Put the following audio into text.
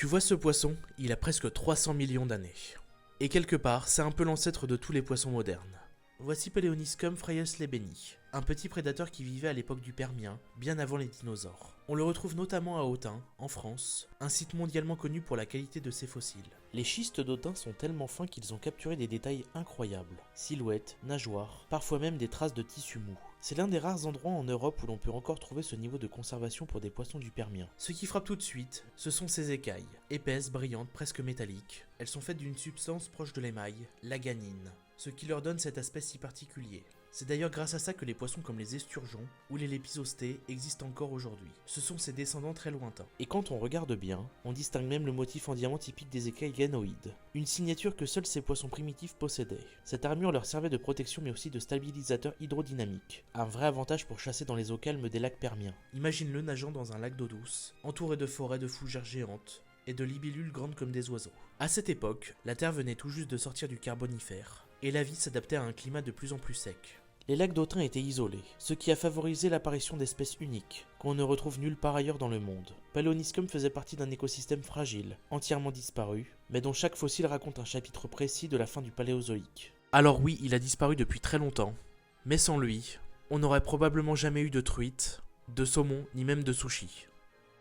Tu vois ce poisson, il a presque 300 millions d'années. Et quelque part, c'est un peu l'ancêtre de tous les poissons modernes. Voici Paleoniscum freieslebeni, un petit prédateur qui vivait à l'époque du Permien, bien avant les dinosaures. On le retrouve notamment à Autun, en France, un site mondialement connu pour la qualité de ses fossiles. Les schistes d'Autun sont tellement fins qu'ils ont capturé des détails incroyables. Silhouettes, nageoires, parfois même des traces de tissu mou. C'est l'un des rares endroits en Europe où l'on peut encore trouver ce niveau de conservation pour des poissons du Permien. Ce qui frappe tout de suite, ce sont ces écailles. Épaisses, brillantes, presque métalliques. Elles sont faites d'une substance proche de l'émail, la ganine, ce qui leur donne cet aspect si particulier. C'est d'ailleurs grâce à ça que les poissons comme les esturgeons ou les lépisostés existent encore aujourd'hui. Ce sont ses descendants très lointains. Et quand on regarde bien, on distingue même le motif en diamant typique des écailles ganoïdes. Une signature que seuls ces poissons primitifs possédaient. Cette armure leur servait de protection mais aussi de stabilisateur hydrodynamique. Un vrai avantage pour chasser dans les eaux calmes des lacs permiens. Imagine-le nageant dans un lac d'eau douce, entouré de forêts de fougères géantes et de libellules grandes comme des oiseaux. À cette époque, la Terre venait tout juste de sortir du Carbonifère, et la vie s'adaptait à un climat de plus en plus sec. Les lacs d'Autun étaient isolés, ce qui a favorisé l'apparition d'espèces uniques, qu'on ne retrouve nulle part ailleurs dans le monde. Paleoniscum faisait partie d'un écosystème fragile, entièrement disparu, mais dont chaque fossile raconte un chapitre précis de la fin du Paléozoïque. Alors oui, il a disparu depuis très longtemps, mais sans lui, on n'aurait probablement jamais eu de truite, de saumon, ni même de sushi.